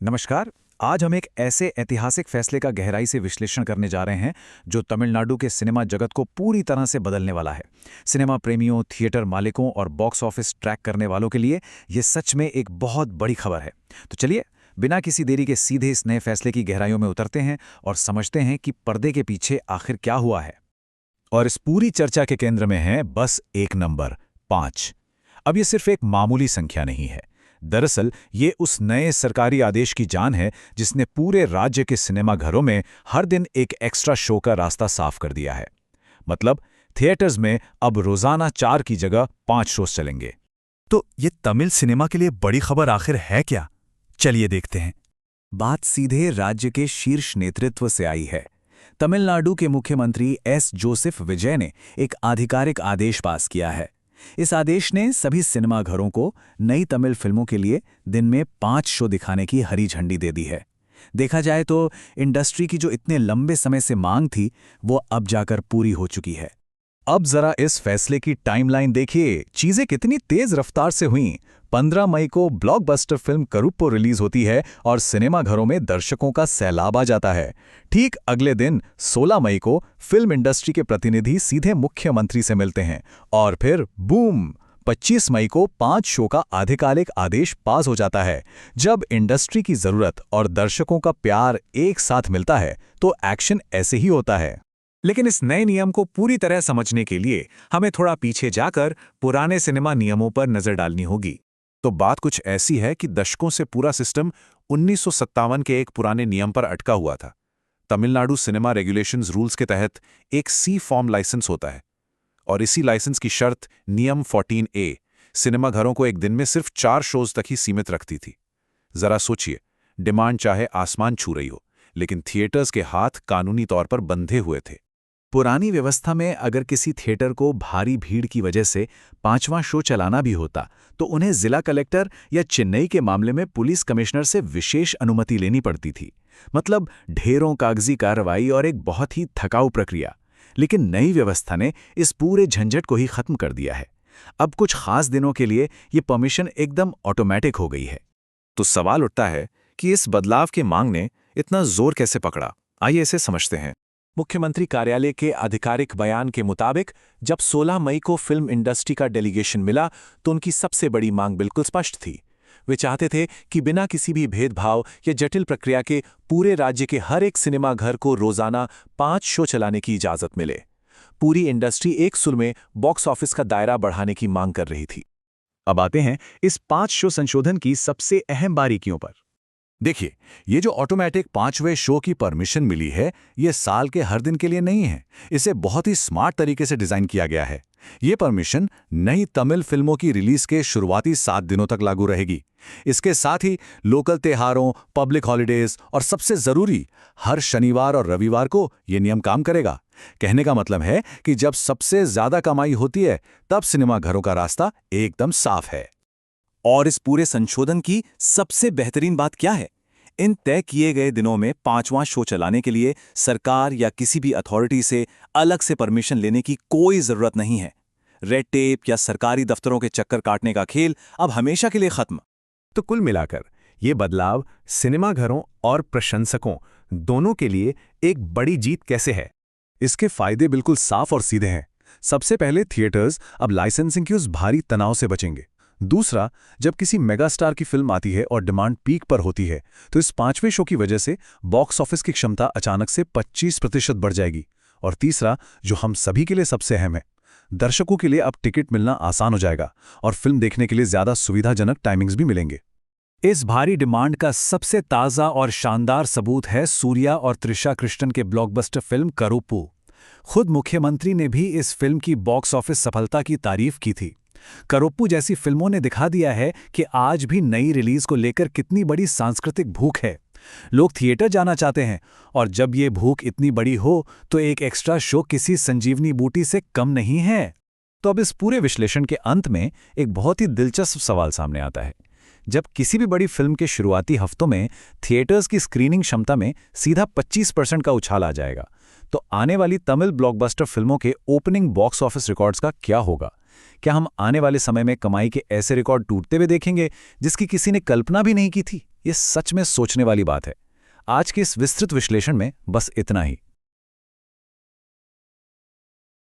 नमस्कार। आज हम एक ऐसे ऐतिहासिक फैसले का गहराई से विश्लेषण करने जा रहे हैं जो तमिलनाडु के सिनेमा जगत को पूरी तरह से बदलने वाला है। सिनेमा प्रेमियों, थिएटर मालिकों और बॉक्स ऑफिस ट्रैक करने वालों के लिए ये सच में एक बहुत बड़ी खबर है। तो चलिए, बिना किसी देरी के सीधे इस नए फैसले की गहराइयों में उतरते हैं और समझते हैं कि पर्दे के पीछे आखिर क्या हुआ है। और इस पूरी चर्चा के केंद्र में है बस एक नंबर 5। अब ये सिर्फ एक मामूली संख्या नहीं है। दरअसल ये उस नए सरकारी आदेश की जान है जिसने पूरे राज्य के सिनेमाघरों में हर दिन एक एक्स्ट्रा शो का रास्ता साफ कर दिया है। मतलब थिएटर्स में अब रोजाना 4 की जगह 5 शोज चलेंगे। तो ये तमिल सिनेमा के लिए बड़ी खबर आखिर है क्या? चलिए देखते हैं। बात सीधे राज्य के शीर्ष नेतृत्व से आई है। तमिलनाडु के मुख्यमंत्री एस जोसेफ विजय ने एक आधिकारिक आदेश पास किया है। इस आदेश ने सभी सिनेमाघरों को नई तमिल फिल्मों के लिए दिन में 5 शो दिखाने की हरी झंडी दे दी है। देखा जाए तो इंडस्ट्री की जो इतने लंबे समय से मांग थी, वो अब जाकर पूरी हो चुकी है। अब जरा इस फैसले की टाइमलाइन देखिए, चीजें कितनी तेज रफ्तार से हुईं। 15 मई को ब्लॉकबस्टर फिल्म करूप्पो रिलीज होती है और सिनेमाघरों में दर्शकों का सैलाब आ जाता है। ठीक अगले दिन 16 मई को फिल्म इंडस्ट्री के प्रतिनिधि सीधे मुख्यमंत्री से मिलते हैं और फिर बूम, 25 मई को 5 शो का आधिकारिक आदेश पास हो जाता है। जब इंडस्ट्री की जरूरत और दर्शकों का प्यार एक साथ मिलता है तो एक्शन ऐसे ही होता है। लेकिन इस नए नियम को पूरी तरह समझने के लिए हमें थोड़ा पीछे जाकर पुराने सिनेमा नियमों पर नजर डालनी होगी। तो बात कुछ ऐसी है कि दशकों से पूरा सिस्टम 1957 के एक पुराने नियम पर अटका हुआ था। तमिलनाडु सिनेमा रेगुलेशंस रूल्स के तहत एक सी फॉर्म लाइसेंस होता है और इसी लाइसेंस की शर्त नियम 14A सिनेमाघरों को एक दिन में सिर्फ 4 शोज तक ही सीमित रखती थी। जरा सोचिए, डिमांड चाहे आसमान छू रही हो, लेकिन थिएटर्स के हाथ कानूनी तौर पर बंधे हुए थे। पुरानी व्यवस्था में अगर किसी थिएटर को भारी भीड़ की वजह से 5वां शो चलाना भी होता तो उन्हें जिला कलेक्टर या चेन्नई के मामले में पुलिस कमिश्नर से विशेष अनुमति लेनी पड़ती थी। मतलब ढेरों कागजी कार्रवाई और एक बहुत ही थकाऊ प्रक्रिया। लेकिन नई व्यवस्था ने इस पूरे झंझट को ही खत्म कर दिया है। अब कुछ खास दिनों के लिए ये परमिशन एकदम ऑटोमेटिक हो गई है। तो सवाल उठता है कि इस बदलाव के मांग ने इतना जोर कैसे पकड़ा? आइए इसे समझते हैं। मुख्यमंत्री कार्यालय के आधिकारिक बयान के मुताबिक जब 16 मई को फिल्म इंडस्ट्री का डेलीगेशन मिला तो उनकी सबसे बड़ी मांग बिल्कुल स्पष्ट थी। वे चाहते थे कि बिना किसी भी भेदभाव या जटिल प्रक्रिया के पूरे राज्य के हर एक सिनेमाघर को रोजाना 5 शो चलाने की इजाजत मिले। पूरी इंडस्ट्री एक सुर में बॉक्स ऑफिस का दायरा बढ़ाने की मांग कर रही थी। अब आते हैं इस 5 शो संशोधन की सबसे अहम बारीकियों पर। देखिए, ये जो ऑटोमेटिक 5वें शो की परमिशन मिली है, ये साल के हर दिन के लिए नहीं है। इसे बहुत ही स्मार्ट तरीके से डिजाइन किया गया है। ये परमिशन नई तमिल फिल्मों की रिलीज के शुरुआती 7 दिनों तक लागू रहेगी। इसके साथ ही लोकल त्योहारों, पब्लिक हॉलिडेज और सबसे जरूरी हर शनिवार और रविवार को ये नियम काम करेगा। कहने का मतलब है कि जब सबसे ज्यादा कमाई होती है तब सिनेमाघरों का रास्ता एकदम साफ है। और इस पूरे संशोधन की सबसे बेहतरीन बात क्या है? इन तय किए गए दिनों में 5वां शो चलाने के लिए सरकार या किसी भी अथॉरिटी से अलग से परमिशन लेने की कोई जरूरत नहीं है। रेड टेप या सरकारी दफ्तरों के चक्कर काटने का खेल अब हमेशा के लिए खत्म। तो कुल मिलाकर ये बदलाव सिनेमाघरों और प्रशंसकों दोनों के लिए एक बड़ी जीत कैसे है? इसके फायदे बिल्कुल साफ और सीधे हैं। सबसे पहले थिएटर्स अब लाइसेंसिंग के उस भारी तनाव से बचेंगे। दूसरा, जब किसी मेगास्टार की फिल्म आती है और डिमांड पीक पर होती है तो इस 5वें शो की वजह से बॉक्स ऑफिस की क्षमता अचानक से 25% बढ़ जाएगी। और तीसरा, जो हम सभी के लिए सबसे अहम है, दर्शकों के लिए अब टिकट मिलना आसान हो जाएगा और फिल्म देखने के लिए ज्यादा सुविधाजनक टाइमिंग्स भी मिलेंगे। इस भारी डिमांड का सबसे ताज़ा और शानदार सबूत है सूर्या और त्रिशा कृष्णन के ब्लॉकबस्टर फिल्म करूप्पू। खुद मुख्यमंत्री ने भी इस फिल्म की बॉक्स ऑफिस सफलता की तारीफ की थी। करूप्पू जैसी फिल्मों ने दिखा दिया है कि आज भी नई रिलीज को लेकर कितनी बड़ी सांस्कृतिक भूख है। लोग थिएटर जाना चाहते हैं और जब ये भूख इतनी बड़ी हो तो एक एक्स्ट्रा शो किसी संजीवनी बूटी से कम नहीं है। तो अब इस पूरे विश्लेषण के अंत में एक बहुत ही दिलचस्प सवाल सामने आता है। जब किसी भी बड़ी फिल्म के शुरुआती हफ्तों में थिएटर्स की स्क्रीनिंग क्षमता में सीधा 25% का उछाल आ जाएगा, तो आने वाली तमिल ब्लॉकबस्टर फिल्मों के ओपनिंग बॉक्स ऑफिस रिकॉर्ड्स का क्या होगा? क्या हम आने वाले समय में कमाई के ऐसे रिकॉर्ड टूटते हुए देखेंगे जिसकी किसी ने कल्पना भी नहीं की थी? ये सच में सोचने वाली बात है। आज के इस विस्तृत विश्लेषण में बस इतना ही।